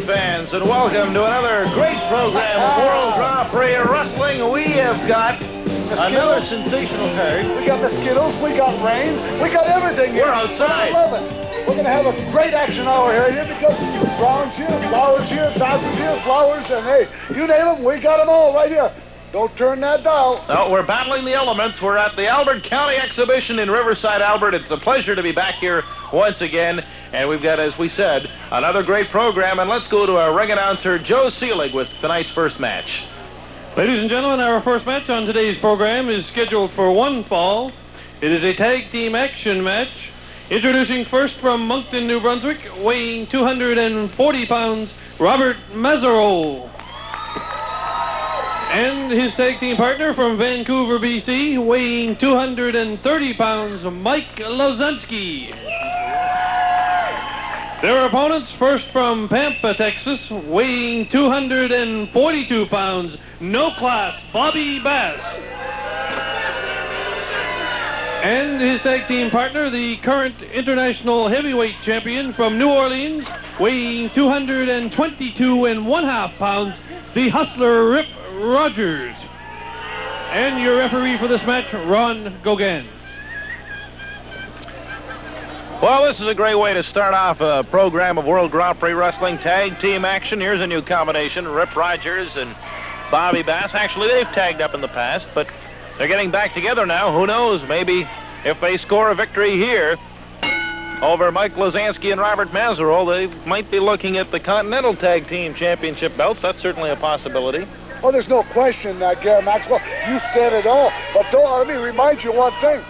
Fans, and welcome to another great program of World Grand Prix Wrestling. We have got another sensational card. We got mosquitoes, we got rain, we got everything here. We're outside. I love it. We're going to have a great action hour here because bronze here, flowers here, vases here, flowers, and hey, you name them, we got them all right here. Don't turn that dial. No, we're battling the elements. We're at the Albert County Exhibition in Riverside, Albert. It's a pleasure to be back here once again. And we've got, as we said, another great program. And let's go to our ring announcer, Joe Seelig, with tonight's first match. Ladies and gentlemen, our first match on today's program is scheduled for one fall. It is a tag team action match. Introducing first from Moncton, New Brunswick, weighing 240 pounds, Robert Mazarol. And his tag team partner from Vancouver, BC, weighing 230 pounds, Mike Lozansky. Their opponents, first from Pampa, Texas, weighing 242 pounds, No Class, Bobby Bass. And his tag team partner, the current international heavyweight champion from New Orleans, weighing 222.5 pounds, the Hustler Rip Rogers. And your referee for this match, Ron Gauguin. Well, this is a great way to start off a program of World Grand Prix Wrestling tag team action. Here's a new combination, Rip Rogers and Bobby Bass. Actually, they've tagged up in the past, but they're getting back together now. Who knows? Maybe if they score a victory here over Mike Lozansky and Robert Mazarol, they might be looking at the Continental Tag Team Championship belts. That's certainly a possibility. Oh, there's no question, Gary Maxwell. You said it all. But let me remind you one thing.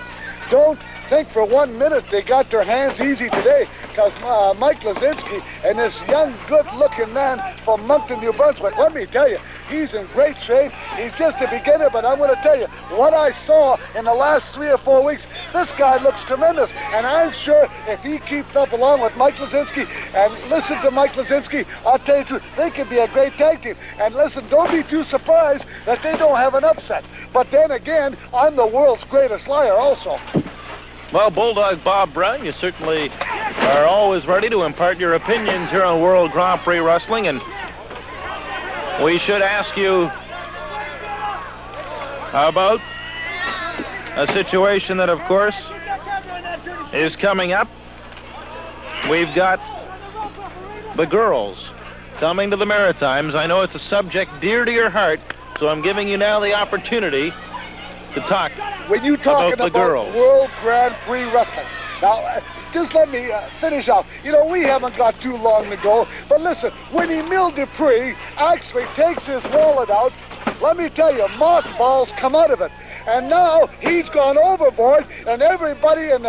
Don't think for 1 minute they got their hands easy today, because Mike Lozansky and this young, good-looking man from Moncton, New Brunswick, let me tell you, he's in great shape. He's just a beginner, but I'm going to tell you, what I saw in the last 3 or 4 weeks, this guy looks tremendous. And I'm sure if he keeps up along with Mike Lozansky and listen to Mike Lozansky, I'll tell you the truth, they could be a great tag team. And listen, don't be too surprised that they don't have an upset. But then again, I'm the world's greatest liar also. Well, Bulldog Bob Brown, you certainly are always ready to impart your opinions here on World Grand Prix Wrestling, and we should ask you about a situation that, of course, is coming up. We've got the girls coming to the Maritimes. I know it's a subject dear to your heart, so I'm giving you now the opportunity to talk when you talking about the girls. World Grand Prix Wrestling. Now, just let me finish off. You know, we haven't got too long to go, but listen, when Emile Dupree actually takes his wallet out, let me tell you, mothballs come out of it. And now he's gone overboard, and everybody in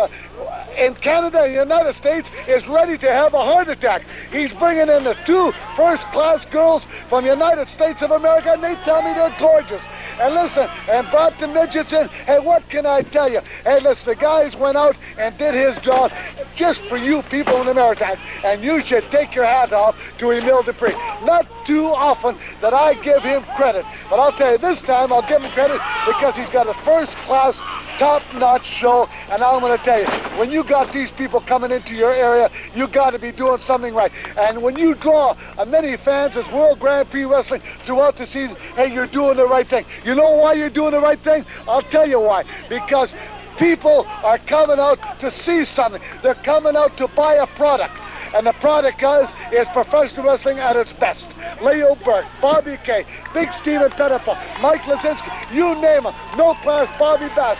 Canada and the United States is ready to have a heart attack. He's bringing in the 2 first-class girls from the United States of America, and they tell me they're gorgeous. And listen, and brought the midgets in. Hey, what can I tell you? Hey, listen, the guys went out and did his job just for you people in the Maritimes. And you should take your hat off to Emile Dupree. Not too often that I give him credit. But I'll tell you, this time I'll give him credit because he's got a first-class, top-notch show. And I'm going to tell you, when you got these people coming into your area, you got to be doing something right. And when you draw many fans as World Grand Prix Wrestling throughout the season, hey, you're doing the right thing. You know why you're doing the right thing? I'll tell you why. Because people are coming out to see something. They're coming out to buy a product. And the product, guys, is professional wrestling at its best. Leo Burke, Bobby Kay, Big Steven Pettifer, Mike Lozansky, you name them. No Class, Bobby Bass,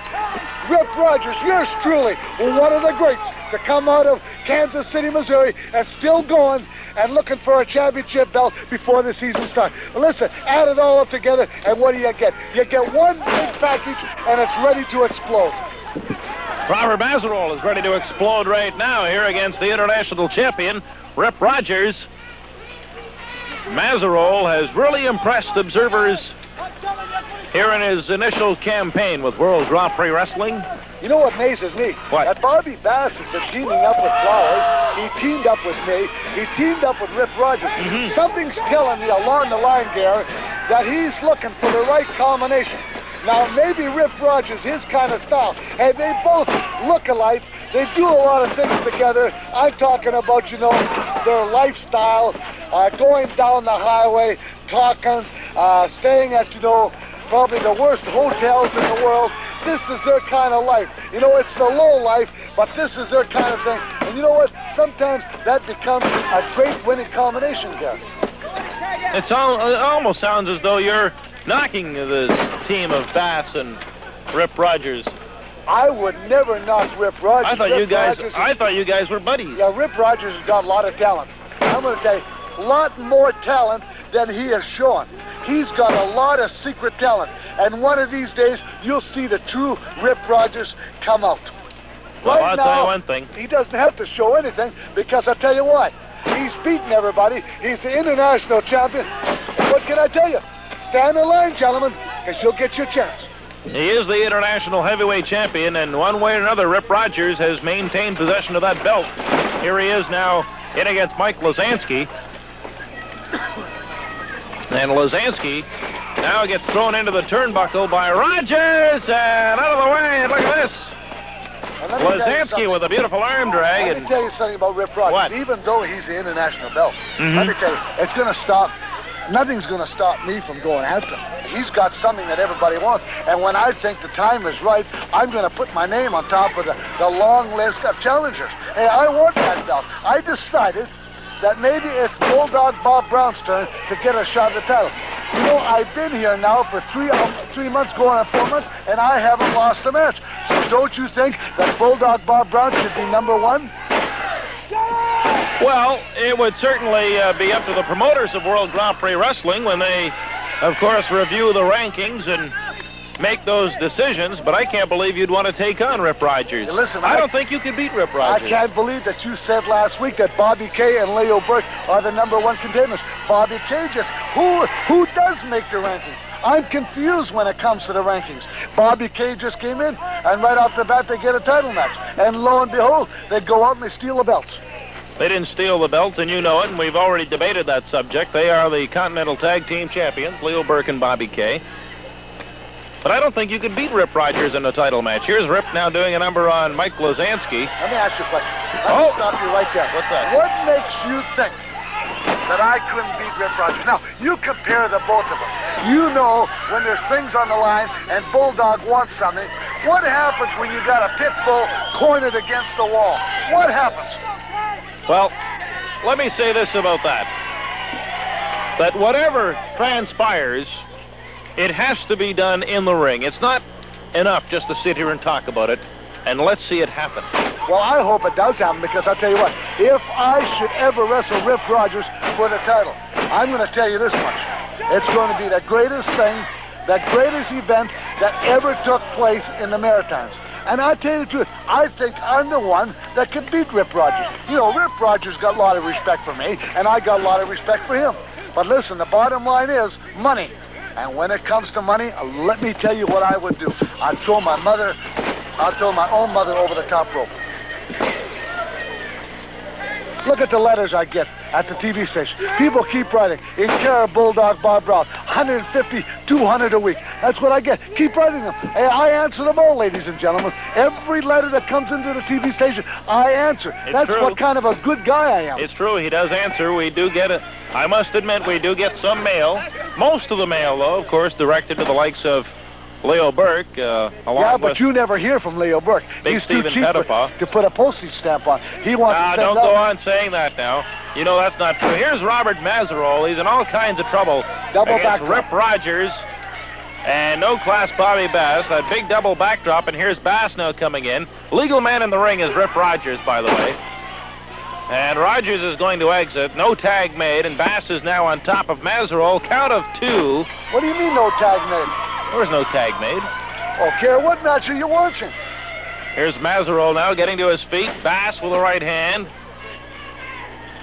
Rip Rogers, yours truly, one of the greats to come out of Kansas City, Missouri, and still going and looking for a championship belt before the season starts. Listen, add it all up together, and what do you get? You get one big package, and it's ready to explode. Robert Mazarol is ready to explode right now here against the international champion, Rip Rogers. Mazarol has really impressed observers here in his initial campaign with World Grand Prix Wrestling. You know what amazes me? What? That Bobby Bass has been teaming up with Flowers. He teamed up with me. He teamed up with Rip Rogers. Something's telling me along the line, Gary, that he's looking for the right combination. Now, maybe Rip Rogers, his kind of style, and they both look alike. They do a lot of things together. I'm talking about, you know, their lifestyle, going down the highway, talking, staying at, you know, probably the worst hotels in the world. This is their kind of life. You know, it's a low life, but this is their kind of thing. And you know what? Sometimes that becomes a great winning combination, Gary. It almost sounds as though you're knocking the team of Bass and Rip Rogers. I would never knock Rip Rogers. I thought you guys were buddies. Yeah, Rip Rogers has got a lot of talent. I'm going to tell you, a lot more talent than he has shown. He's got a lot of secret talent. And one of these days, you'll see the true Rip Rogers come out. Well, Right I'll now, tell you one thing. he doesn't have to show anything, because I'll tell you why. He's beaten everybody. He's the international champion. What can I tell you? Stand in line, gentlemen, because you'll get your chance. He is the international heavyweight champion, and one way or another, Rip Rogers has maintained possession of that belt. Here he is now in against Mike Lazansky. And Lazansky now gets thrown into the turnbuckle by Rogers, and out of the way, and look at this. Lazansky with a beautiful arm drag. Let me tell you something about Rip Rogers. What? Even though he's the international belt, let me tell you, it's going to stop. Nothing's going to stop me from going after him. He's got something that everybody wants. And when I think the time is right, I'm going to put my name on top of the long list of challengers. Hey, I want that belt. I decided that maybe it's Bulldog Bob Brown's turn to get a shot at the title. You know, I've been here now for 3 months, going on 4 months, and I haven't lost a match. So don't you think that Bulldog Bob Brown should be #1? Well, it would certainly be up to the promoters of World Grand Prix Wrestling when they, of course, review the rankings and make those decisions, but I can't believe you'd want to take on Rip Rogers. Hey, listen, I don't think you could beat Rip Rogers. I can't believe that you said last week that Bobby Kay and Leo Burke are the #1 contenders. Bobby Kay just, who does make the rankings? I'm confused when it comes to the rankings. Bobby Kay just came in, and right off the bat they get a title match. And lo and behold, they go out and they steal the belts. They didn't steal the belts, and you know it, and we've already debated that subject. They are the Continental Tag Team Champions, Leo Burke and Bobby Kay. But I don't think you could beat Rip Rogers in a title match. Here's Rip now doing a number on Mike Lazansky. Let me ask you a question. Let me stop you right there. What's that? What makes you think that I couldn't beat Rip Rogers? Now, you compare the both of us. You know when there's things on the line and Bulldog wants something, what happens when you got a pit bull cornered against the wall? What happens? Well, let me say this about that. That whatever transpires, it has to be done in the ring. It's not enough just to sit here and talk about it, and let's see it happen. Well, I hope it does happen, because I'll tell you what, if I should ever wrestle Rip Rogers for the title, I'm going to tell you this much. It's going to be the greatest thing, the greatest event that ever took place in the Maritimes. And I tell you the truth, I think I'm the one that could beat Rip Rogers. You know, Rip Rogers got a lot of respect for me, and I got a lot of respect for him. But listen, the bottom line is money. And when it comes to money, let me tell you what I would do. I'd throw my own mother over the top rope. Look at the letters I get at the TV station. People keep writing, in care of Bulldog Bob Brown, 150, 200 a week. That's what I get. Keep writing them. Hey, I answer them all, ladies and gentlemen. Every letter that comes into the TV station, I answer. That's true. what kind of a good guy I am. It's true, he does answer. We do get it. I must admit, we do get some mail. Most of the mail, though, of course, directed to the likes of Leo Burke, along with... you never hear from Leo Burke. Big He's too Stephen cheap Pettipaw. to put a postage stamp on. He wants to send don't up. go on saying that now. You know that's not true. Here's Robert Mazarol. He's in all kinds of trouble Double against backdrop. Rip Rogers and no class Bobby Bass. That big double backdrop, and here's Bass now coming in. Legal man in the ring is Rip Rogers, by the way. And Rogers is going to exit. No tag made, and Bass is now on top of Mazarol. Count of 2. What do you mean no tag made? There's no tag made. Okay, what match are you watching? Here's Mazarol now getting to his feet. Bass with the right hand.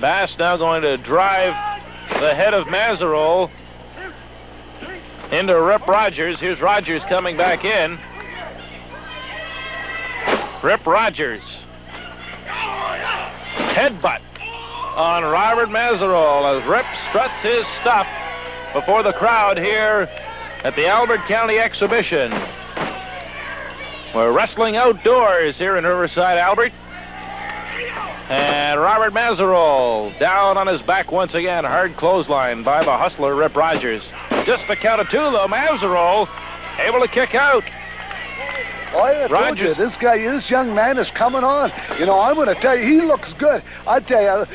Bass now going to drive the head of Mazarol into Rip Rogers. Here's Rogers coming back in. Rip Rogers. Headbutt on Robert Mazarol as Rip struts his stuff. before the crowd here at the Albert County Exhibition. We're wrestling outdoors here in Riverside, Albert. And Robert Mazerol down on his back once again. Hard clothesline by the hustler, Rip Rogers. Just a count of two, though. Mazerol able to kick out. Oh, I told you, this young man is coming on. You know, I'm going to tell you, he looks good. I tell you,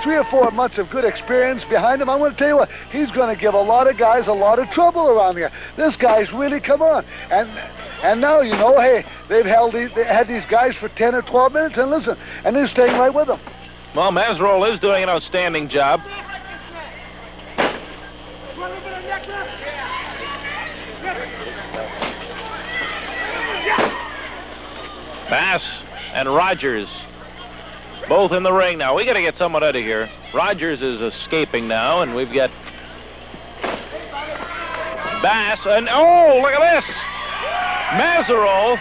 3 or 4 months of good experience behind him. I'm going to tell you what, he's going to give a lot of guys a lot of trouble around here. This guy's really come on. And now, you know, hey, they had these guys for 10 or 12 minutes, and listen, and they're staying right with them. Well, Mazerol is doing an outstanding job. Bass and Rogers both in the ring now. We got to get someone out of here. Rogers is escaping now, and we've got Bass, and oh, look at this! Mazerol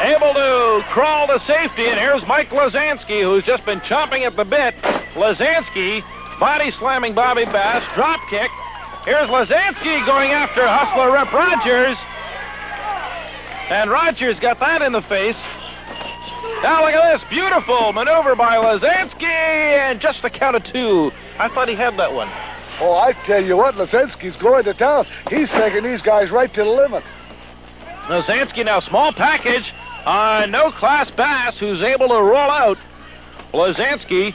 able to crawl to safety, and here's Mike Lazansky, who's just been chomping at the bit. Lazansky body slamming Bobby Bass, drop kick. Here's Lazansky going after hustler Rip Rogers, and Rogers got that in the face. Now look at this, beautiful maneuver by Lazansky, and just a count of two. I thought he had that one. Oh, I tell you what, Lazansky's going to town. He's taking these guys right to the limit. Lazansky now, small package on No Class Bass, who's able to roll out. Lazansky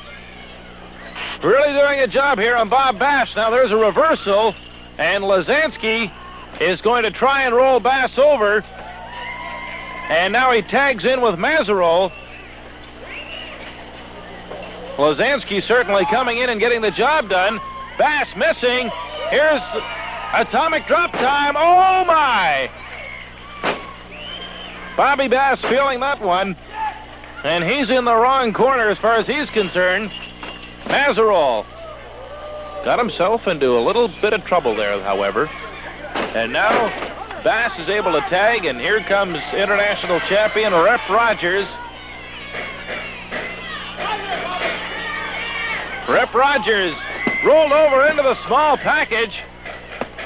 really doing a job here on Bob Bass. Now there's a reversal, and Lazansky is going to try and roll Bass over. And now he tags in with Mazerol. Lazansky certainly coming in and getting the job done. Bass missing. Here's atomic drop time. Oh, my! Bobby Bass feeling that one. And he's in the wrong corner as far as he's concerned. Mazerol got himself into a little bit of trouble there, however. And now Bass is able to tag, and here comes international champion Rip Rogers. Rip Rogers rolled over into the small package,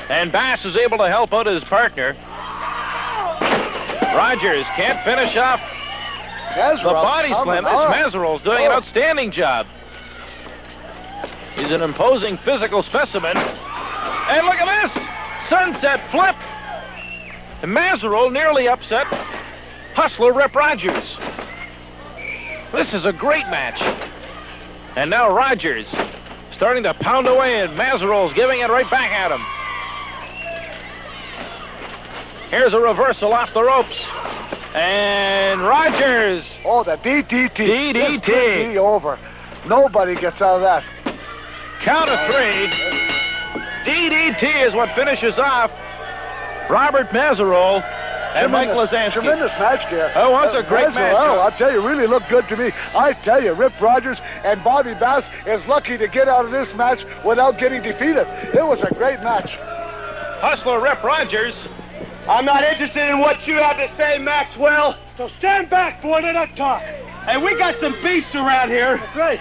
and Bass is able to help out his partner. Rogers can't finish off the body slam. This Mazerol's doing an outstanding job. He's an imposing physical specimen. And look at this! Sunset flip! And Mazerol nearly upset hustler Rip Rogers. This is a great match. And now Rogers starting to pound away, and Mazerol's giving it right back at him. Here's a reversal off the ropes. And Rogers. Oh, the DDT. DDT. This could be over. Nobody gets out of that. Count of three. DDT is what finishes off Robert Mazerol and Mike Lazansky. Tremendous match there. Oh, it was a great match. I'll tell you, really looked good to me. I tell you, Rip Rogers and Bobby Bass is lucky to get out of this match without getting defeated. It was a great match. Hustler Rip Rogers. I'm not interested in what you have to say, Maxwell. So stand back, boy, let us talk. Hey, we got some beefs around here. That's right.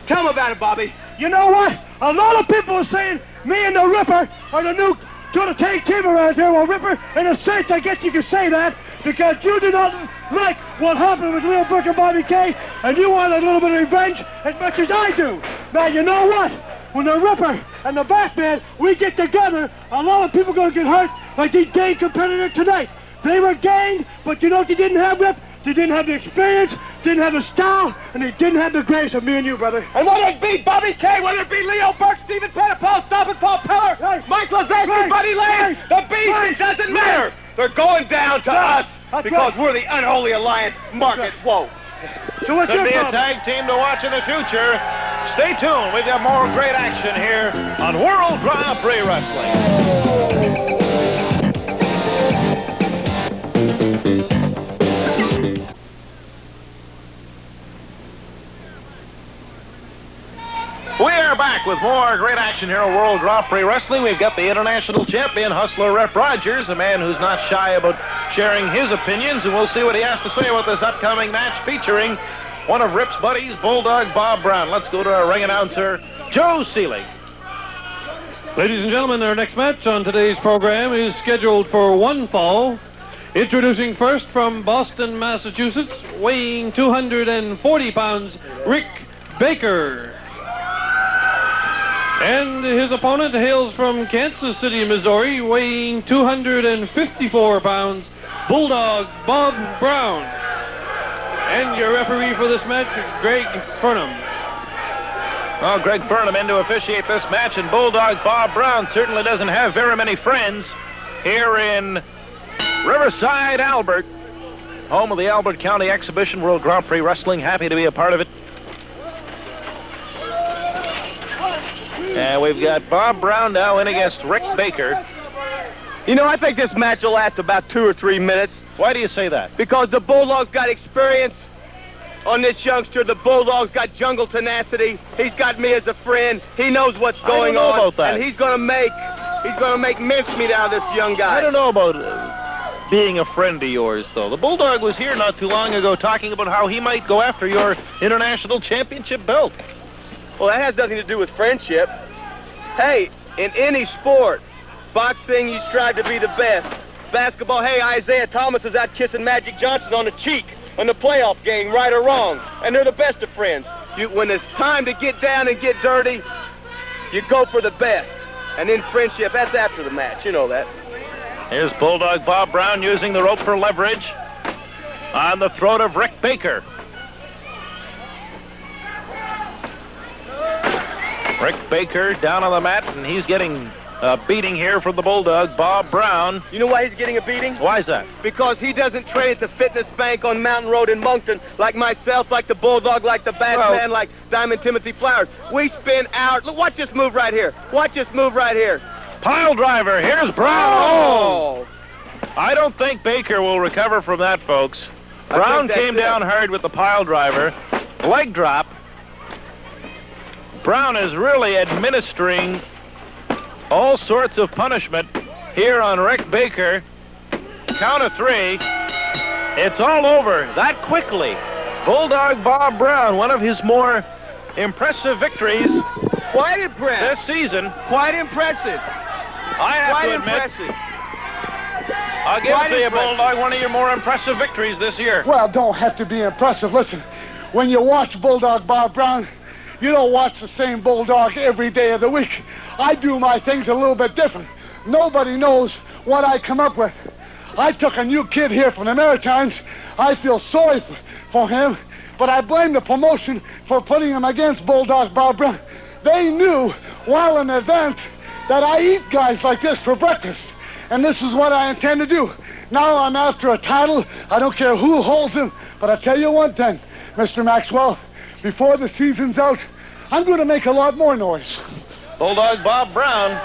Tell them about it, Bobby. You know what? A lot of people are saying me and the Ripper are the new sort of tag team around here. Well, Ripper, in a sense, I guess you could say that, because you do not like what happened with Leo Burke and Bobby Kay, and you want a little bit of revenge as much as I do. Now, you know what? When the Ripper and the Batman, we get together, a lot of people are going to get hurt like these gang competitors tonight. They were gang, but you know what they didn't have, Rip? They didn't have the experience, didn't have the style, and they didn't have the grace of me and you, brother. And whether it be Bobby Kay, whether it be Leo Burke, Stephen Pettit, Paul Stoppin, Paul Peller, Right. Mike Lazansky, Right. Buddy Lane, Right. the beef, Right. it doesn't Right. matter. They're going down to Right. us That's because right. we're the unholy alliance. Mark it, whoa. So what's Could your be a problem? tag team to watch in the future. Stay tuned. We've got more great action here on World Grand Prix Wrestling. We are back with more great action here on World Grand Prix Wrestling. We've got the international champion, hustler Rip Rogers, a man who's not shy about sharing his opinions, and we'll see what he has to say about this upcoming match featuring one of Rip's buddies, Bulldog Bob Brown. Let's go to our ring announcer, Joe Seelig. Ladies and gentlemen, our next match on today's program is scheduled for one fall. Introducing first from Boston, Massachusetts, weighing 240 pounds, Rick Baker. And his opponent hails from Kansas City, Missouri, weighing 254 pounds, Bulldog Bob Brown. And your referee for this match, Greg Furnham. Well, Greg Furnham in to officiate this match, and Bulldog Bob Brown certainly doesn't have very many friends here in Riverside, Albert, home of the Albert County Exhibition World Grand Prix Wrestling. Happy to be a part of it. And we've got Bob Brown now in against Rick Baker. You know, I think this match will last about 2 or 3 minutes. Why do you say that? Because the Bulldog's got experience on this youngster. The Bulldog's got jungle tenacity. He's got me as a friend. He knows what's going I don't know on. about that. And he's gonna make mincemeat out of this young guy. I don't know about being a friend of yours, though. The Bulldog was here not too long ago talking about how he might go after your international championship belt. Well, that has nothing to do with friendship. Hey, in any sport, boxing, you strive to be the best. Basketball, hey, Isaiah Thomas is out kissing Magic Johnson on the cheek in the playoff game, right or wrong. And they're the best of friends. When it's time to get down and get dirty, you go for the best. And then friendship, that's after the match. You know that. Here's Bulldog Bob Brown using the rope for leverage on the throat of Rick Baker. Rick Baker down on the mat, and he's getting a beating here from the Bulldog, Bob Brown. You know why he's getting a beating? Why is that? Because he doesn't train at the fitness bank on Mountain Road in Moncton like myself, like the Bulldog, like the Batman, like Diamond Timothy Flowers. We spend hours. Look, watch this move right here. Watch this move right here. Pile driver. Here's Brown. Oh! I don't think Baker will recover from that, folks. Brown came down hard with the pile driver. Leg drop. Brown is really administering all sorts of punishment here on Rick Baker. Count of 3. It's all over that quickly. Bulldog Bob Brown, one of his more impressive victories. Quite impressive. This season. Quite impressive. I have to admit. Impressive. I'll give it to you, Bulldog, one of your more impressive victories this year. Well, don't have to be impressive. Listen, when you watch Bulldog Bob Brown, you don't watch the same Bulldog every day of the week. I do my things a little bit different. Nobody knows what I come up with. I took a new kid here from the Maritimes. I feel sorry for him, but I blame the promotion for putting him against Bulldog Bob Brown. They knew well in advance that I eat guys like this for breakfast, and this is what I intend to do. Now I'm after a title. I don't care who holds him, but I tell you one thing, Mr. Maxwell, before the season's out, I'm going to make a lot more noise. Bulldog Bob Brown,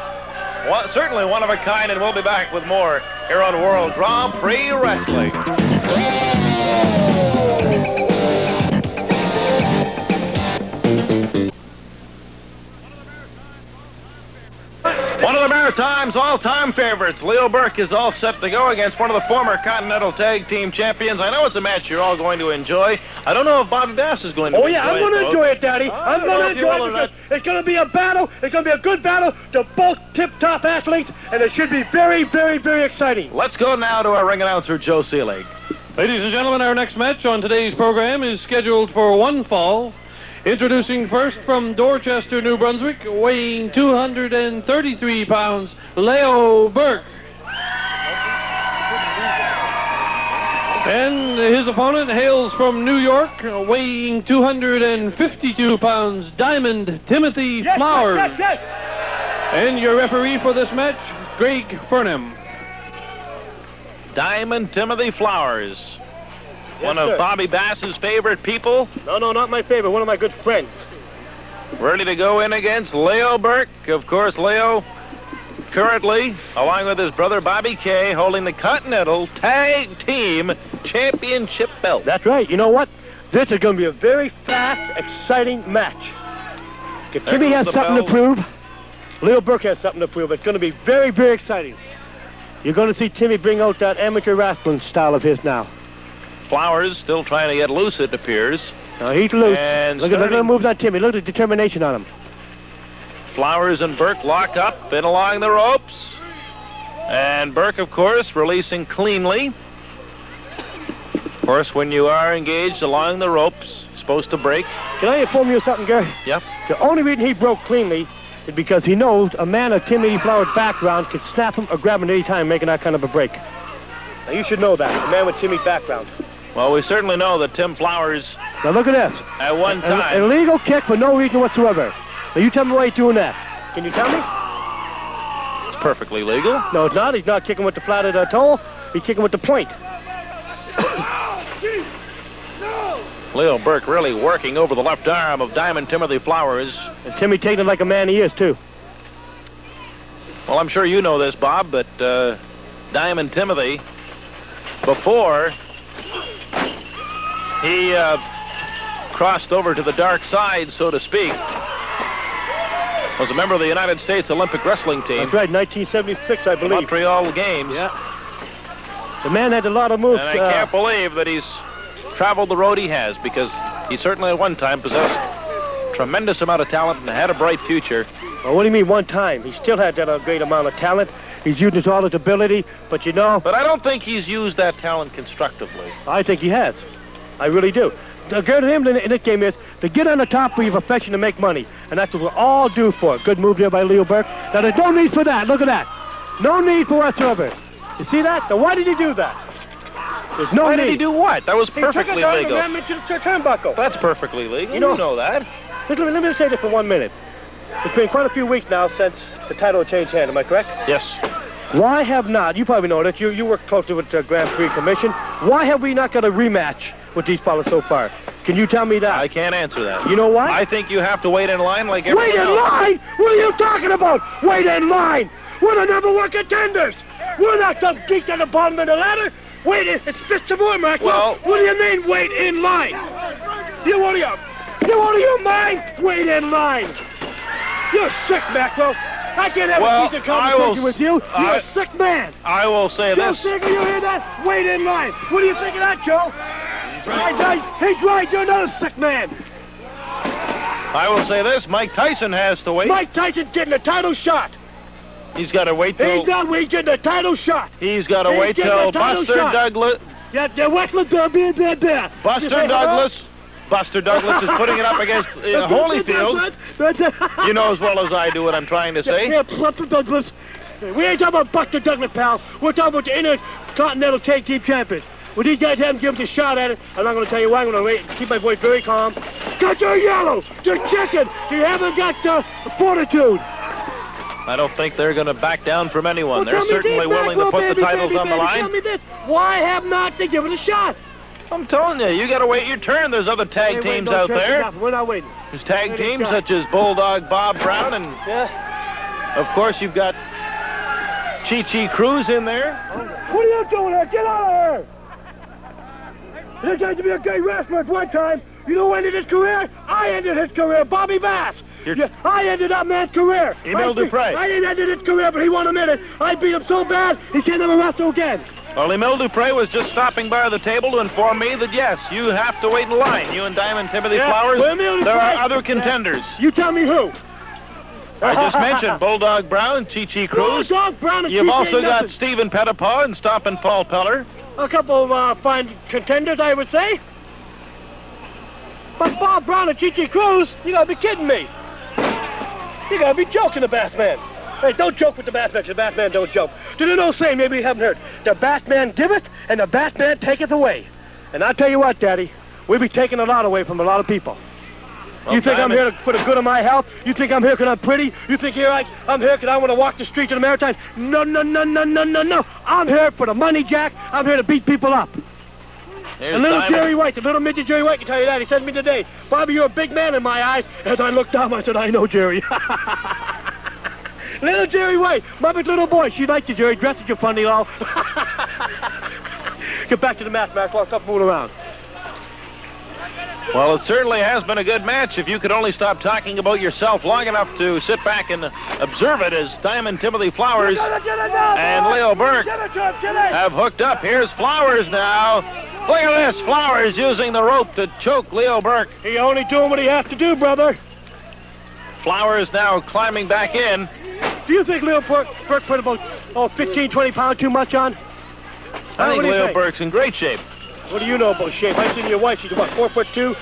certainly one of a kind, and we'll be back with more here on World Grand Prix Wrestling. One of the Maritime's all-time favorites, Leo Burke, is all set to go against one of the former Continental Tag Team Champions. I know it's a match you're all going to enjoy. I don't know if Bobby Bass is going to enjoy it. Oh, yeah, I'm going to enjoy it, Daddy. I'm going to enjoy it because it's going to be a battle. It's going to be a good battle. They're both tip-top athletes, and it should be very, very, very exciting. Let's go now to our ring announcer, Joe Seelig. Ladies and gentlemen, our next match on today's program is scheduled for one fall. Introducing first from Dorchester, New Brunswick, weighing 233 pounds, Leo Burke. And his opponent hails from New York, weighing 252 pounds, Diamond Timothy Flowers. Yes. And your referee for this match, Greg Furnham. Diamond Timothy Flowers. One sir. of Bobby Bass's favorite people. No, not my favorite. One of my good friends. Ready to go in against Leo Burke. Of course, Leo currently, along with his brother Bobby Kay, holding the Continental Tag Team Championship belt. That's right. You know what? This is going to be a very fast, exciting match. If Timmy has something to prove, Leo Burke has something to prove. It's going to be very, very exciting. You're going to see Timmy bring out that amateur wrestling style of his now. Flowers still trying to get loose, it appears. Now he's loose. And look at the moves on Timmy. Look at the determination on him. Flowers and Burke lock up and along the ropes. And Burke, of course, releasing cleanly. Of course, when you are engaged along the ropes, you're supposed to break. Can I inform you of something, Gary? Yep. The only reason he broke cleanly is because he knows a man of Timothy Flower's background could snap him or grab him at any time making that kind of a break. Now, you should know that, a man with Timmy's background. Well, we certainly know that Tim Flowers, Now, look at this. at one time... An illegal kick for no reason whatsoever. Now, you tell me why he's doing that. Can you tell me? It's perfectly legal. No, it's not. He's not kicking with the flat of the toe. He's kicking with the point. Leo Burke really working over the left arm of Diamond Timothy Flowers. And Timmy taking it like a man he is, too. Well, I'm sure you know this, Bob, but Diamond Timothy, before he crossed over to the dark side, so to speak, was a member of the United States Olympic Wrestling team. That's right, 1976, I believe. Montreal Games. Yeah. The man had a lot of moves. And I can't believe that he's traveled the road he has, because he certainly at one time possessed a tremendous amount of talent and had a bright future. Well, what do you mean one time? He still had that great amount of talent. He's using his all his ability, but you know... But I don't think he's used that talent constructively. I think he has. I really do. The good to him in this game is to get on the top of your profession to make money. And that's what we're all due for. Good move there by Leo Burke. Now, there's no need for that. Look at that. No need for whatsoever. You see that? So why did he do that? There's no Why need. did he do what? That was He took perfectly it down legal. and ran into the turnbuckle. That's perfectly legal. You You know- know that. Let me just say this for 1 minute. It's been quite a few weeks now since the title changed hands. Am I correct? Yes. Why have not, you probably know that, you work closely with the Grand Prix Commission, why have we not got a rematch with these fellas so far? Can you tell me that? I can't answer that. You know why? I think you have to wait in line like everyone Wait in else. line? What are you talking about? Wait in line. We're the number one contenders. We're not some geek at the bottom of the ladder. Wait, it's just a more, Mac. Well- What do you mean, wait in line? You out of your mind? Wait in line. You're sick, Macro. I can't have Well, a decent conversation with you. You're I- a sick man. I will say Joe this. Siegel, you hear that? Wait in line. What do you think of that, Joe? He's right. You're another sick man. I will say this. Mike Tyson has to wait. Mike Tyson's getting a title shot. He's got to wait till. He's not getting a title shot. He's got to He's wait getting till a title Buster shot. Douglas. Yeah, Westland, there. Buster Douglas. Buster Douglas is putting it up against Holyfield. You know as well as I do what I'm trying to say. Yeah, Buster Douglas. We ain't talking about Buster Douglas, pal. We're talking about the Intercontinental Tag Team Champions. Well, these guys haven't given us a shot at it, and I'm going to tell you why. I'm going to keep my voice very calm. Got your yellow. You're chicken. You haven't got fortitude. I don't think they're going to back down from anyone. Well, They're tell me certainly this, willing to Macro, put the baby, titles baby, on the baby, line. Tell me this. Why have not they given a shot? I'm telling you, you got to wait your turn. There's other tag Hey, wait, teams don't out turn there. nothing. We're not waiting. There's tag Wait, teams it's such as Bulldog Bob Brown, and Yeah. of course you've got Chi Cruz in there. What are you doing here? Get out of here! You're trying to be a great wrestler at one time. You know who ended his career? I ended his career, Bobby Bass. You're- I ended that man's career. Emil Dupre. I didn't end his career, but he won a minute. I beat him so bad, he can't ever wrestle again. Well, Emil Dupre was just stopping by the table to inform me that, yes, you have to wait in line. You and Diamond Timothy Yeah, Flowers, well, Emil there Dupre- are other contenders. You tell me who. I just mentioned Bulldog Brown, Chi Cruz. Bulldog Brown and You've Chi-Chi also got nothing. Stephen Pettipaw and Stompin' Paul Peller. A couple of fine contenders, I would say. But Bob Brown and Chi-Chi Cruz, you gotta be kidding me. You gotta be joking, the Bass Man. Hey, don't joke with the Bass Man, 'cause the Bass Man don't joke. Do you know saying, maybe you haven't heard, the Bass Man giveth and the Bass Man taketh away. And I'll tell you what, Daddy, we be taking a lot away from a lot of people. Well, You think I'm Diamond- here for the good of my health? You think I'm here because I'm pretty? You think I'm here because I want to walk the streets of the Maritimes? No. I'm here for the money, Jack. I'm here to beat people up. Here's And little Diamond. Jerry White, the little midget Jerry White can tell you that. He said to me today, Bobby, you're a big man in my eyes. As I looked down, I said, I know, Jerry. Little Jerry White, my big little boy. She liked you, Jerry. Dresses you funny, all. Get back to the match, Mac. I'll stop moving around. Well, it certainly has been a good match. If you could only stop talking about yourself long enough to sit back and observe it as Diamond Timothy Flowers and Leo Burke have hooked up. Here's Flowers now. Look at this. Flowers using the rope to choke Leo Burke. He only doing what he has to do, brother. Flowers now climbing back in. Do you think Leo Burke put about 15, 20 pounds too much on? I think Leo Burke's in great shape. What do you know about shape? I seen your wife. She's about 4'2",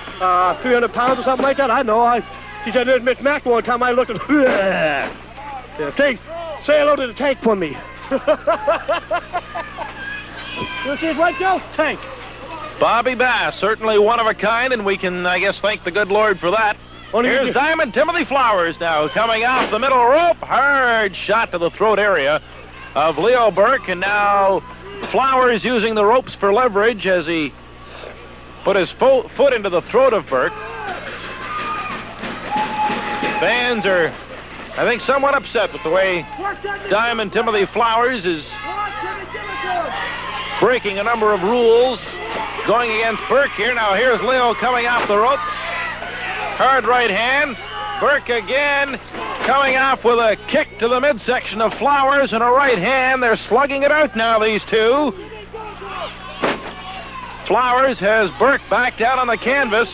300 pounds or something like that. I know. She's at Miss Mac one time. I looked at her. Say hello to the tank for me. You see it right, Joe? Tank. Bobby Bass, certainly one of a kind, and we can, I guess, thank the good Lord for that. Here's Diamond Timothy Flowers now coming off the middle rope. Hard shot to the throat area of Leo Burke, and now Flowers using the ropes for leverage as he put his foot into the throat of Burke. Fans are, I think, somewhat upset with the way Diamond Timothy Flowers is breaking a number of rules going against Burke here. Now here's Leo coming off the rope. Hard right hand. Burke again coming off with a kick to the midsection of Flowers and a right hand. They're slugging it out now, these two. Flowers has Burke back down on the canvas.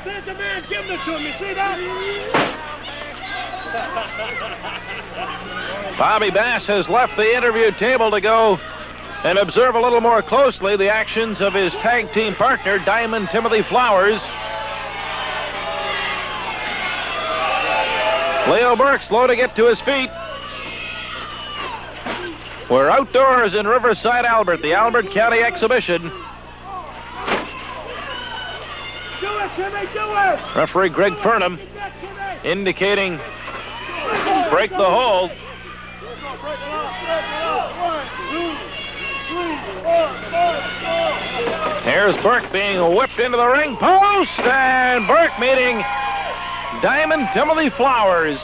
There's a man giving it to him. You see that? Bobby Bass has left the interview table to go and observe a little more closely the actions of his tag team partner, Diamond Timothy Flowers. Leo Burke slow to get to his feet. We're outdoors in Riverside, Albert, the Albert County Exhibition. Do it, Timmy, do it! Referee Greg Furnham indicating break the hold. Here's Burke being whipped into the ring post, and Burke meeting Diamond Timothy Flowers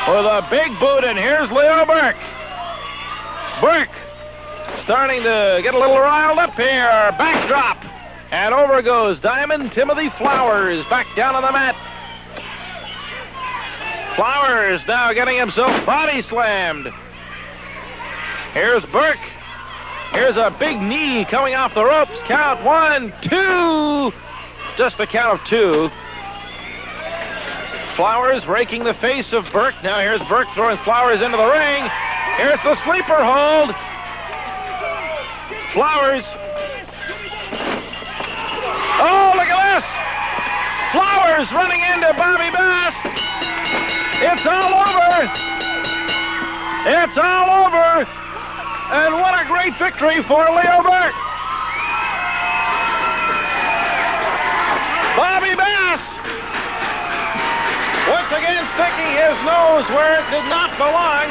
with a big boot, and here's Leo Burke. Burke starting to get a little riled up here. Backdrop, and over goes Diamond Timothy Flowers back down on the mat. Flowers now getting himself body slammed. Here's Burke. Here's a big knee coming off the ropes. Count 1, 2. Just a count of 2. Flowers raking the face of Burke. Now here's Burke throwing Flowers into the ring. Here's the sleeper hold. Flowers. Oh, look at this. Flowers running into Bobby Bass. It's all over. It's all over. And what a great victory for Leo Burke. Bobby Bass once again sticking his nose where it did not belong.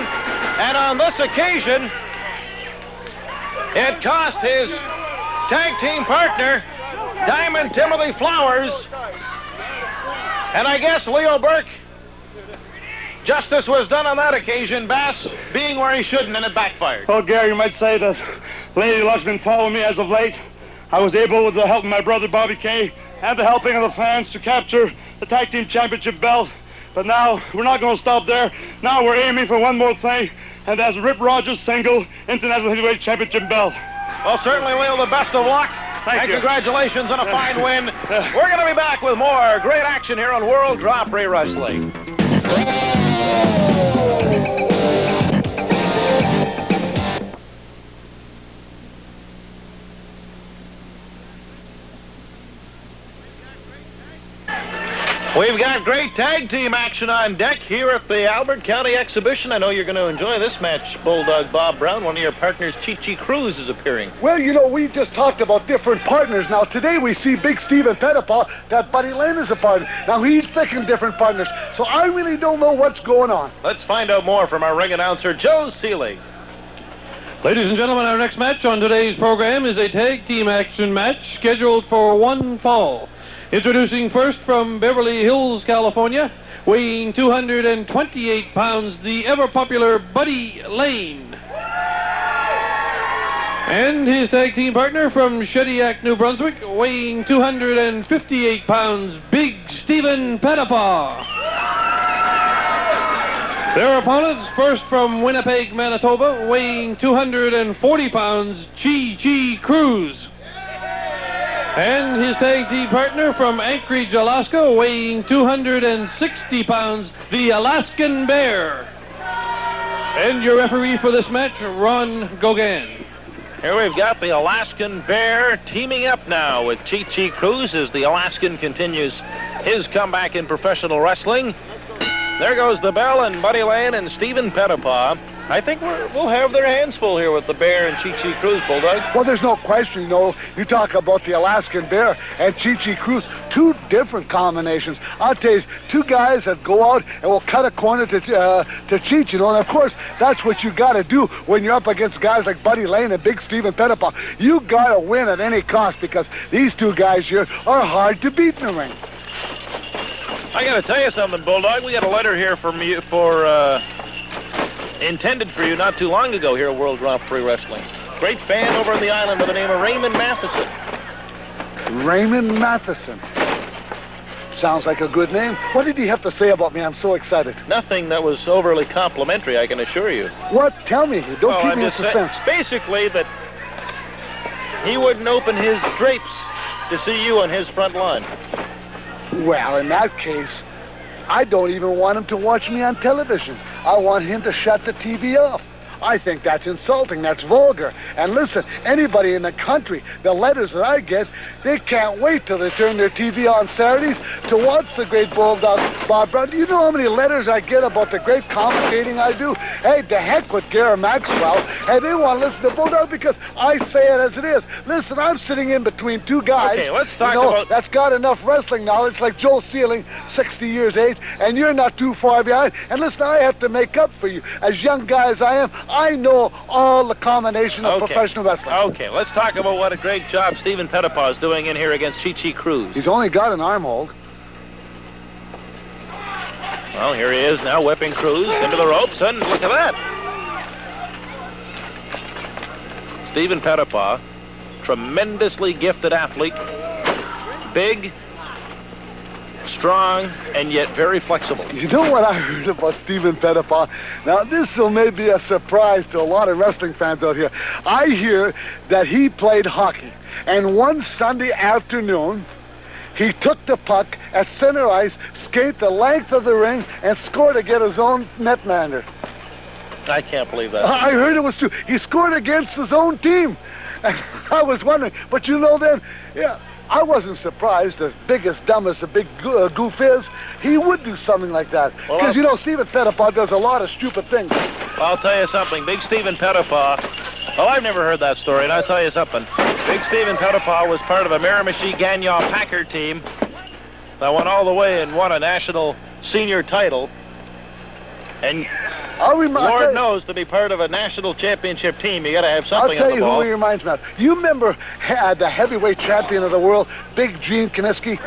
And on this occasion, it cost his tag team partner, Diamond Timothy Flowers. And I guess Leo Burke, justice was done on that occasion, Bass being where he shouldn't, and it backfired. Well, Gary, you might say that Lady Luck's been following me as of late. I was able, with the help of my brother Bobby Kay and the helping of the fans, to capture the Tag Team Championship belt. But now, we're not going to stop there. Now we're aiming for one more thing, and that's Rip Rogers' single International Heavyweight Championship belt. Well, certainly, Leo, the best of luck. Thank you. Congratulations on a fine win. We're going to be back with more great action here on World Grand Prix Wrestling. We've got great tag team action on deck here at the Albert County Exhibition. I know you're going to enjoy this match, Bulldog Bob Brown. One of your partners, Chi-Chi Cruz, is appearing. Well, you know, we just talked about different partners. Now, today we see Big Steven Pettipaw, that Buddy Lane is a partner. Now, he's picking different partners, so I really don't know what's going on. Let's find out more from our ring announcer, Joe Seeley. Ladies and gentlemen, our next match on today's program is a tag team action match scheduled for one fall. Introducing first from Beverly Hills, California, weighing 228 pounds, the ever-popular Buddy Lane. And his tag team partner from Shediac, New Brunswick, weighing 258 pounds, Big Steven Pettipaw. Their opponents, first from Winnipeg, Manitoba, weighing 240 pounds, Chi-Chi Cruz. And his tag team partner from Anchorage, Alaska, weighing 260 pounds, the Alaskan Bear. And your referee for this match, Ron Gauguin. Here we've got the Alaskan Bear teaming up now with Chi Cruz as the Alaskan continues his comeback in professional wrestling. There goes the bell, and Buddy Lane and Stephen Pettipaw. I think we'll have their hands full here with the Bear and Chi Cruz, Bulldog. Well, there's no question, you talk about the Alaskan Bear and Chi Cruz, two different combinations. I'll tell you, two guys that go out and will cut a corner to Cheech, and of course, that's what you got to do when you're up against guys like Buddy Lane and Big Stephen Pettipaw. You got to win at any cost because these two guys here are hard to beat in the ring. I got to tell you something, Bulldog. We got a letter here from you intended for you not too long ago here at World Grand Prix Wrestling. Great fan over on the island by the name of Raymond Matheson. Raymond Matheson. Sounds like a good name. What did he have to say about me? I'm so excited. Nothing that was overly complimentary, I can assure you. What? Tell me. Don't keep me in suspense. Basically that he wouldn't open his drapes to see you on his front lawn. Well, in that case, I don't even want him to watch me on television. I want him to shut the TV off. I think that's insulting. That's vulgar. And listen, anybody in the country, the letters that I get, they can't wait till they turn their TV on Saturdays to watch the great Bulldog Bob Brown. Do you know how many letters I get about the great commentating I do? Hey, to heck with Gary Maxwell. Hey, they want to listen to Bulldog because I say it as it is. Listen, I'm sitting in between two guys. Okay, let's talk about... that's got enough wrestling knowledge like Joe Sealing, 60 years age, and you're not too far behind. And listen, I have to make up for you. As young guy as I am, I know all the combination of professional wrestling. Okay, let's talk about what a great job Stephen Pettipaw is doing in here against Chi Cruz. He's only got an arm hold. Well, here he is now whipping Cruz into the ropes, and look at that. Stephen Pettipaw, tremendously gifted athlete, big, strong, and yet very flexible. You know what I heard about Stephen Pettipaw? Now, this will maybe be a surprise to a lot of wrestling fans out here. I hear that he played hockey, and one Sunday afternoon, he took the puck at center ice, skated the length of the ring, and scored to get his own netminder. I can't believe that. I heard it was true. He scored against his own team. And I was wondering, but I wasn't surprised, as big as dumb as the big goof is, he would do something like that. Because, Stephen Pettipaw does a lot of stupid things. I'll tell you something. Big Stephen Pettipaw, I've never heard that story, and I'll tell you something. Big Stephen Pettipaw was part of a Miramichi Gagnon Packer team that went all the way and won a national senior title. And Lord knows, to be part of a national championship team, you got to have something on the ball. I'll tell you who he reminds me of. You remember the heavyweight champion of the world, Big Gene Kiniski?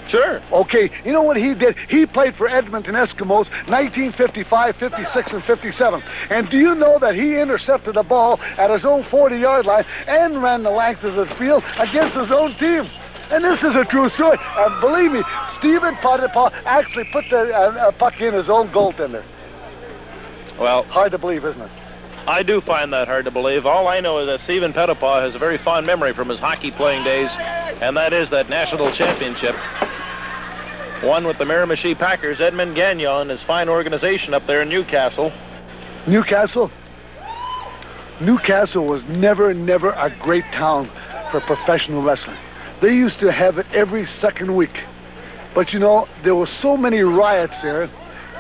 Sure. Okay, you know what he did? He played for Edmonton Eskimos 1955, 56, and 57. And do you know that he intercepted a ball at his own 40-yard line and ran the length of the field against his own team? And this is a true story. And believe me, Stephen Pettipaw actually put the puck in his own goaltender. Well, hard to believe, isn't it? I do find that hard to believe. All I know is that Stephen Pettipaw has a very fond memory from his hockey playing days, and that is that national championship won with the Miramichi Packers, Edmund Gagnon, his fine organization up there in Newcastle. Newcastle? Newcastle was never a great town for professional wrestling. They used to have it every second week. But there were so many riots there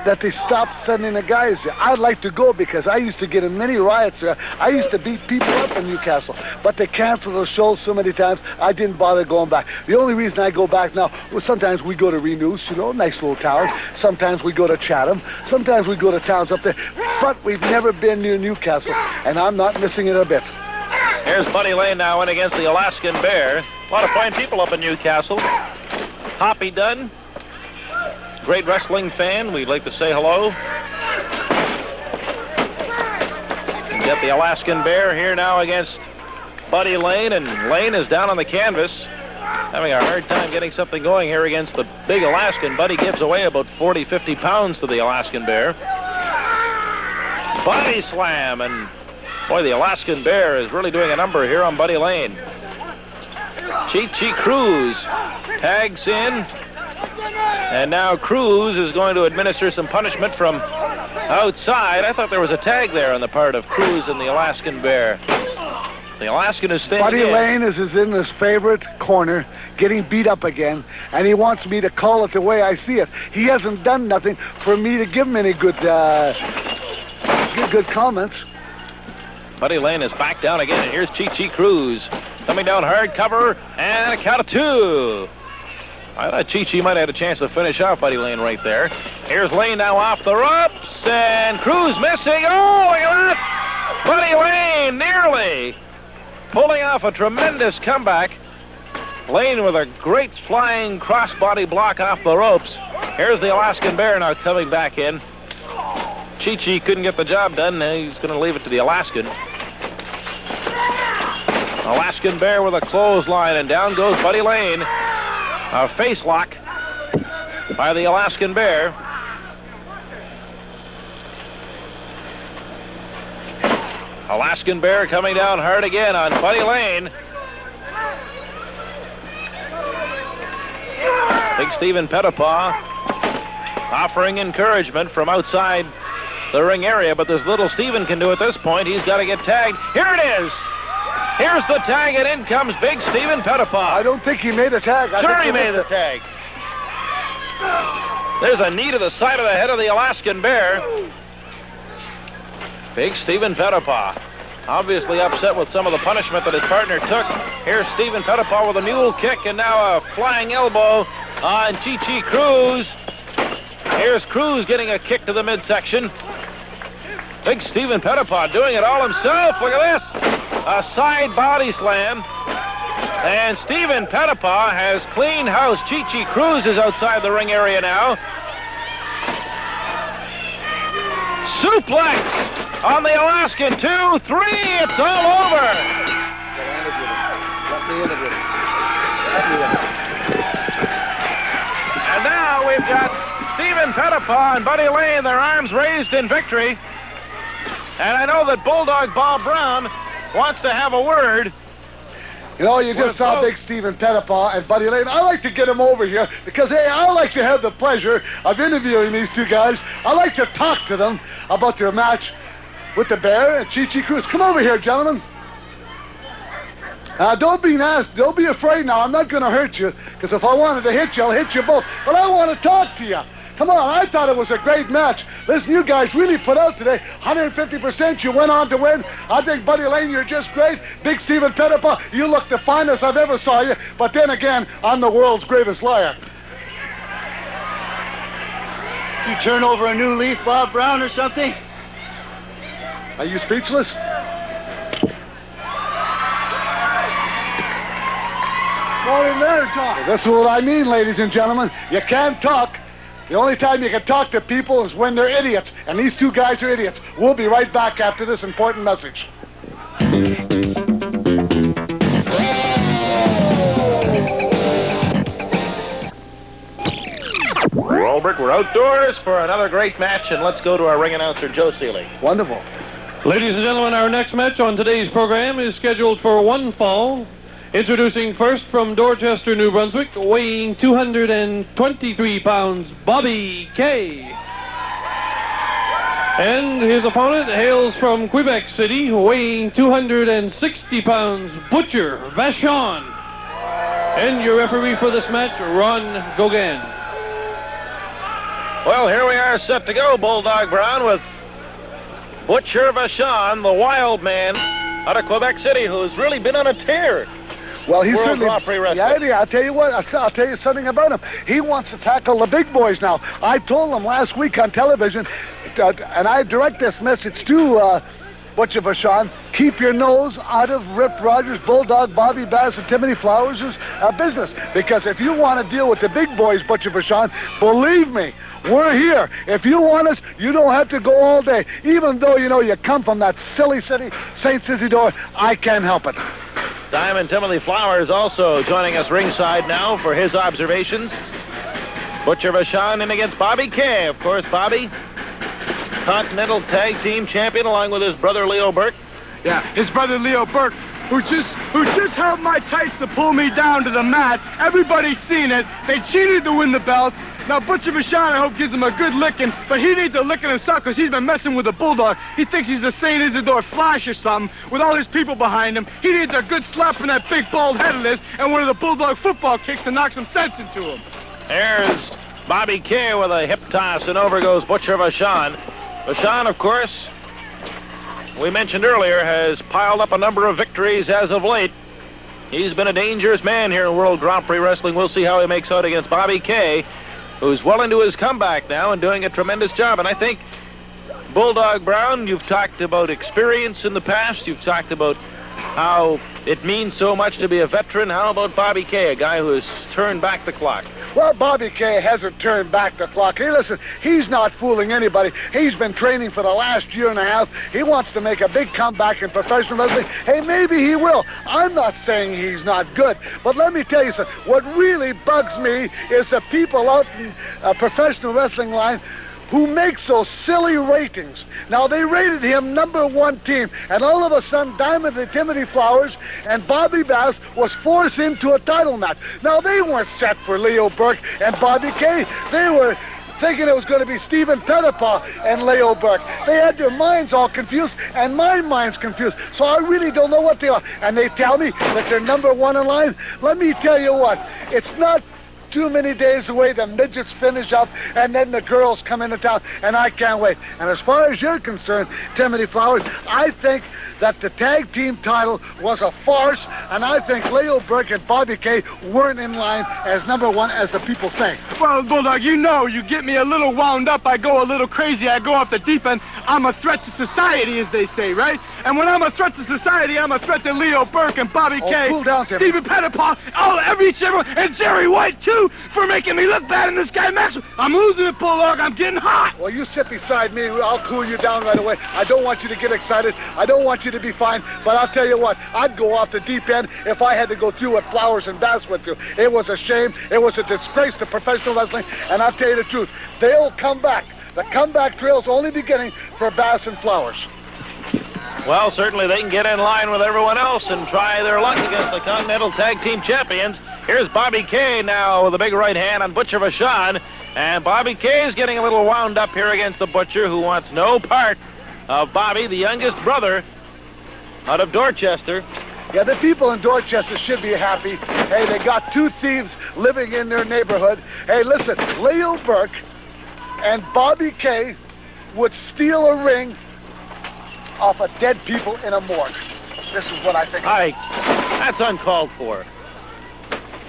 that they stopped sending the guys there. I'd like to go because I used to get in many riots there. I used to beat people up in Newcastle, but they canceled the show so many times, I didn't bother going back. The only reason I go back now, sometimes we go to Renoose, nice little town. Sometimes we go to Chatham. Sometimes we go to towns up there. But we've never been near Newcastle, and I'm not missing it a bit. Here's Buddy Lane now in against the Alaskan Bear. A lot of fine people up in Newcastle. Hoppy Dunn, great wrestling fan. We'd like to say hello. And get the Alaskan Bear here now against Buddy Lane, and Lane is down on the canvas, having a hard time getting something going here against the big Alaskan. Buddy gives away about 40, 50 pounds to the Alaskan Bear. Body slam, and boy, the Alaskan Bear is really doing a number here on Buddy Lane. Chi Cruz tags in. And now Cruz is going to administer some punishment from outside. I thought there was a tag there on the part of Cruz and the Alaskan Bear. The Alaskan is staying Buddy in. Lane is in his favorite corner, getting beat up again, and he wants me to call it the way I see it. He hasn't done nothing for me to give him any good comments. Buddy Lane is back down again, and here's Chi Cruz coming down hard, cover, and a count of 2. I thought Chi might have had a chance to finish off Buddy Lane right there. Here's Lane now off the ropes, and Cruz missing. Oh, look at that! Buddy Lane nearly pulling off a tremendous comeback. Lane with a great flying crossbody block off the ropes. Here's the Alaskan Bear now coming back in. Chi couldn't get the job done. He's going to leave it to the Alaskan. Alaskan Bear with a clothesline, and down goes Buddy Lane. A face lock by the Alaskan Bear. Alaskan Bear coming down hard again on Buddy Lane. Big Stephen Pettipaw offering encouragement from outside the ring area, but this little Stephen can do at this point. He's got to get tagged. Here it is. Here's the tag, and in comes Big Stephen Pettipaw. I don't think he made a tag. Sure he made the tag. There's a knee to the side of the head of the Alaskan Bear. Big Stephen Pettipaw, obviously upset with some of the punishment that his partner took. Here's Stephen Pettipaw with a mule kick, and now a flying elbow on Chi Cruz. Here's Cruz getting a kick to the midsection. Big Stephen Pettipaw doing it all himself. Look at this. A side body slam. And Stephen Pettipaw has cleaned house. Chi Cruz is outside the ring area now. Suplex on the Alaskan. 2, 3. It's all over. And now we've got Stephen Pettipaw and Buddy Lane, their arms raised in victory. And I know that Bulldog Bob Brown wants to have a word. You know, you just saw Big Stephen Pettipaw and Buddy Lane. I like to get him over here because, hey, I like to have the pleasure of interviewing these two guys. I like to talk to them about their match with the Bear and Chi Cruz. Come over here, gentlemen. Don't be nasty. Don't be afraid now. I'm not going to hurt you, because if I wanted to hit you, I'll hit you both. But I want to talk to you. Come on, I thought it was a great match. Listen, you guys really put out today. 150%, you went on to win. I think, Buddy Lane, you're just great. Big Stephen Pettipaw, you look the finest I've ever saw you. But then again, I'm the world's greatest liar. You turn over a new leaf, Bob Brown, or something? Are you speechless? Morning there, John. This is what I mean, ladies and gentlemen. You can't talk. The only time you can talk to people is when they're idiots, and these two guys are idiots. We'll be right back after this important message. Robert, we're outdoors for another great match, and let's go to our ring announcer, Joe Seeley. Wonderful. Ladies and gentlemen, our next match on today's program is scheduled for one fall. Introducing first from Dorchester, New Brunswick, weighing 223 pounds, Bobby Kay. And his opponent hails from Quebec City, weighing 260 pounds, Butcher Vachon. And your referee for this match, Ron Gauguin. Well, here we are set to go, Bulldog Brown, with Butcher Vachon, the wild man out of Quebec City, who's really been on a tear. Well, he's World certainly. Grand Prix Wrestling. Yeah, I'll tell you what. I'll tell you something about him. He wants to tackle the big boys now. I told him last week on television, and I direct this message to Butcher Vachon: keep your nose out of Rip Rogers, Bulldog, Bobby Bass, and Timothy Flowers' business. Because if you want to deal with the big boys, Butcher Vachon, believe me, we're here. If you want us, you don't have to go all day. Even though, you know, you come from that silly city, St. Isidore, I can't help it. Diamond Timothy Flowers also joining us ringside now for his observations. Butcher Vachon in against Bobby Kay. Of course, Bobby, Continental Tag Team Champion along with his brother Leo Burke. Yeah, his brother Leo Burke who just helped my tights to pull me down to the mat. Everybody's seen it. They cheated to win the belt. Now, Butcher Vachon, I hope, gives him a good licking, but he needs a licking himself because he's been messing with the Bulldog. He thinks he's the St. Isidore Flash or something with all his people behind him. He needs a good slap in that big bald head of his and one of the Bulldog football kicks to knock some sense into him. There's Bobby Kay with a hip toss, and over goes Butcher Vachon. Vachon, of course, we mentioned earlier, has piled up a number of victories as of late. He's been a dangerous man here in World Grand Prix Wrestling. We'll see how he makes out against Bobby Kay, who's well into his comeback now and doing a tremendous job. And I think, Bulldog Brown, you've talked about experience in the past. You've talked about how it means so much to be a veteran. How about Bobby Kay, a guy who has turned back the clock? Well, Bobby Kay hasn't turned back the clock. Hey, listen, he's not fooling anybody. He's been training for the last year and a half. He wants to make a big comeback in professional wrestling. Hey, maybe he will. I'm not saying he's not good, but let me tell you something. What really bugs me is the people out in professional wrestling line who makes those silly ratings. Now, they rated him #1 team, and all of a sudden, Diamond and Timothy Flowers and Bobby Bass was forced into a title match. Now, they weren't set for Leo Burke and Bobby Kay. They were thinking it was going to be Stephen Pettipaw and Leo Burke. They had their minds all confused, and my mind's confused. So I really don't know what they are. And they tell me that they're #1 in line. Let me tell you what, it's not too many days away, the midgets finish up, and then the girls come into town, and I can't wait. And as far as you're concerned, Timothy Flowers, I think that the tag team title was a farce, and I think Leo Burke and Bobby Kay weren't in line as #1, as the people say. Well, Bulldog, you know, you get me a little wound up, I go a little crazy, I go off the deep end. I'm a threat to society, as they say, right? And when I'm a threat to society, I'm a threat to Leo Burke and Bobby Kay, cool down, Tim. Stephen Pettipaw, everyone, and Jerry White, too, for making me look bad in this guy, Maxwell. I'm losing it, Bulldog. I'm getting hot. Well, you sit beside me. I'll cool you down right away. I don't want you to get excited. I don't want you to be fine. But I'll tell you what, I'd go off the deep end if I had to go through what Flowers and Bass went through. It was a shame. It was a disgrace to professional wrestling. And I'll tell you the truth, they'll come back. The comeback trail's only beginning for Bass and Flowers. Well, certainly they can get in line with everyone else and try their luck against the Continental Tag Team Champions. Here's Bobby Kay now with a big right hand on Butcher Vachon. And Bobby Kay is getting a little wound up here against the Butcher, who wants no part of Bobby, the youngest brother out of Dorchester. Yeah, the people in Dorchester should be happy. Hey, they got 2 thieves living in their neighborhood. Hey, listen, Leo Burke and Bobby Kay would steal a ring off of dead people in a morgue. This is what I think. That's uncalled for.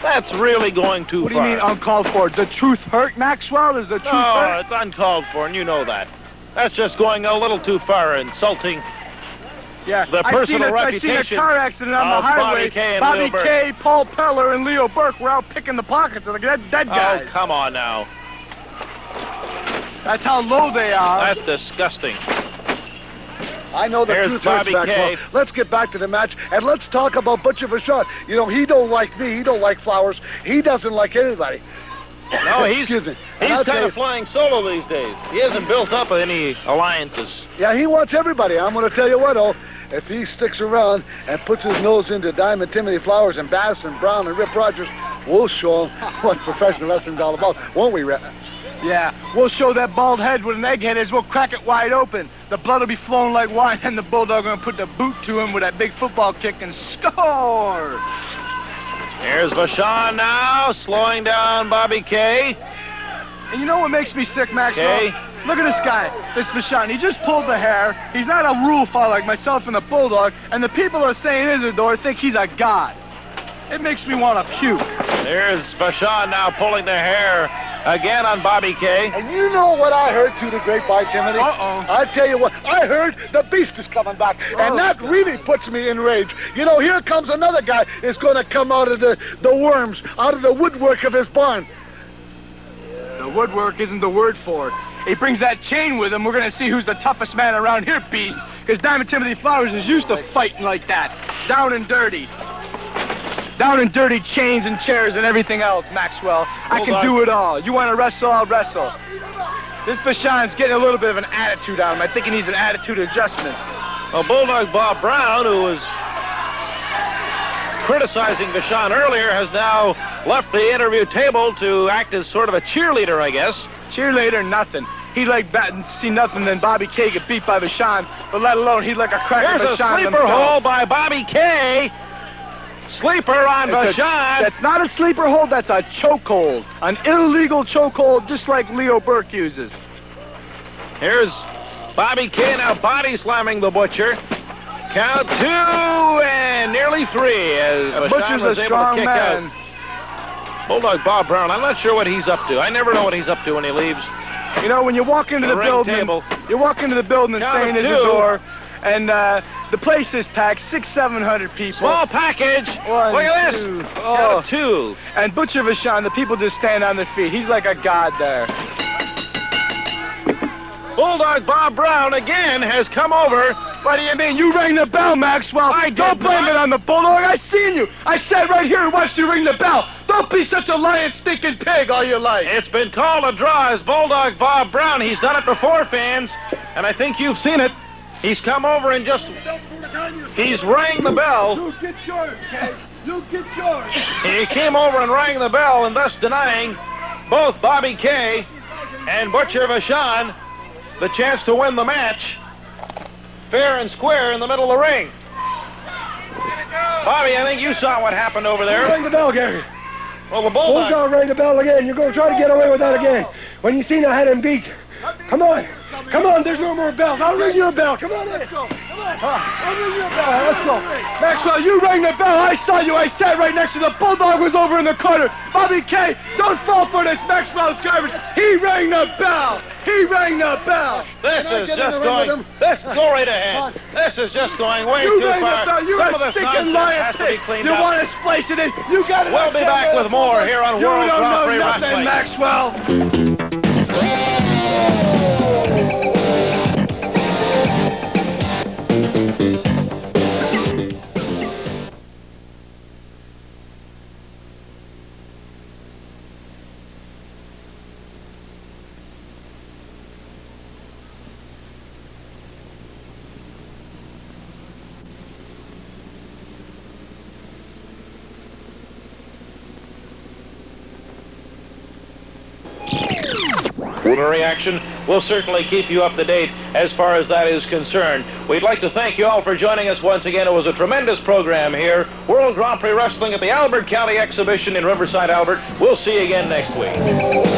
That's really going too far. What do you mean uncalled for? The truth hurt, Maxwell? Is the truth hurt? No, it's uncalled for, and you know that. That's just going a little too far, insulting the personal reputation. I seen a car accident on the highway. Bobby Kay, Paul Peller, and Leo Burke were out picking the pockets of the dead guys. Oh, come on now. That's how low they are. That's disgusting. I know the truth hurts, Maxwell. Let's get back to the match, and let's talk about Butcher Vachon. You know, he don't like me. He don't like Flowers. He doesn't like anybody. No, he's Excuse me. He's kind of flying solo these days. He hasn't built up any alliances. Yeah, he wants everybody. I'm going to tell you what, if he sticks around and puts his nose into Diamond Timothy Flowers and Bass and Brown and Rip Rogers, we'll show him what professional wrestling's all about, won't we, Rip? Yeah, we'll show that bald head what an egghead is. We'll crack it wide open. The blood will be flowing like wine, and the Bulldog going to put the boot to him with that big football kick and score! Here's Vachon now, slowing down Bobby Kay. And you know what makes me sick, Maxwell? Kay. Look at this guy, this Vachon. He just pulled the hair. He's not a rule follower like myself and the Bulldog, and the people who are saying Isidore think he's a god. It makes me want to puke. There's Vachon now pulling the hair again on Bobby Kay. And you know what I heard through the grapevine, Timothy? I tell you what, I heard the Beast is coming back, and that really puts me in rage. You know, here comes another guy is going to come out of the worms, out of the woodwork of his barn. The woodwork isn't the word for it. He brings that chain with him. We're going to see who's the toughest man around here, Beast, because Diamond Timothy Flowers is used to fighting like that, down and dirty. Down in dirty chains and chairs and everything else, Maxwell. I can do it all. You want to wrestle, I'll wrestle. This Vachon's getting a little bit of an attitude on him. I think he needs an attitude adjustment. Well, Bulldog Bob Brown, who was criticizing Vachon earlier, has now left the interview table to act as sort of a cheerleader, I guess. Cheerleader, nothing. He'd like batting to see nothing than Bobby K get beat by Vachon, but let alone he'd like a crack at Here's a Vachon sleeper himself. hole by Bobby K. Sleeper on Vachon. That's not a sleeper hold, that's a chokehold. An illegal chokehold, just like Leo Burke uses. Here's Bobby K now body slamming the Butcher. Count 2 and nearly 3 as Vachon Butcher's was a able strong to kick man. out. Bulldog Bob Brown, I'm not sure what he's up to. I never know what he's up to when he leaves. You know, when you walk into the ring building, table. you walk into the building and Count saying of there's a 2. door, and the place is packed, 600-700 people. Small package. One, Look at this. 2. Count Oh. of 2. And Butcher Vachon, the people just stand on their feet. He's like a god there. Bulldog Bob Brown again has come over. What do you mean? You rang the bell, Maxwell. I did Don't blame not. it on the Bulldog. I seen you. I sat right here and watched you ring the bell. Don't be such a lying, stinking pig all your life. It's been called a draw as Bulldog Bob Brown. He's done it before, fans, and I think you've seen it. He's come over and he's rang the bell. You get yours, Kay. You get yours. He came over and rang the bell and thus denying both Bobby K and Butcher Vachon the chance to win the match fair and square in the middle of the ring. Bobby, I think you saw what happened over there. Ring the bell, Gary. Well, the Bulldog... Bulldog rang the bell again. You're going to try to get away with that again. When you seen I had him beat. Come on. Come on, there's no more bells. I'll ring you a bell. Come on, let's go. Come on. I'll ring you a bell. Let's go. Maxwell, you rang the bell. I saw you. I sat right next to the Bulldog was over in the corner. Bobby K, don't fall for this Maxwell's garbage. He rang the bell. He rang the bell. This Can I is get in just the ring with going... him? This, go right ahead. This is just going way You too rang the far. bell. You Some a of this stinking nonsense lying has to be pig. cleaned You up. want to splice it in? You got it. We'll be back with more here on You World don't Grand know Prix nothing, Wrestling. Maxwell. Preliminary action will certainly keep you up to date as far as that is concerned. We'd like to thank you all for joining us once again. It was a tremendous program here. World Grand Prix Wrestling at the Albert County Exhibition in Riverside, Albert. We'll see you again next week.